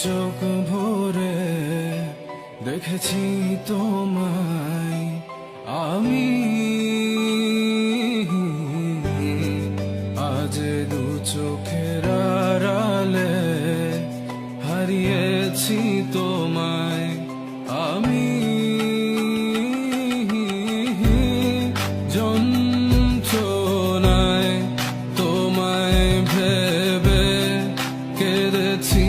চোখ ভরে দেখেছি তোমায় আমি, আজ দু চোখের আড়ালে হারিয়েছি তোমায় আমি। যন্ত্রণায় তোমায় ভেবে কেঁদেছি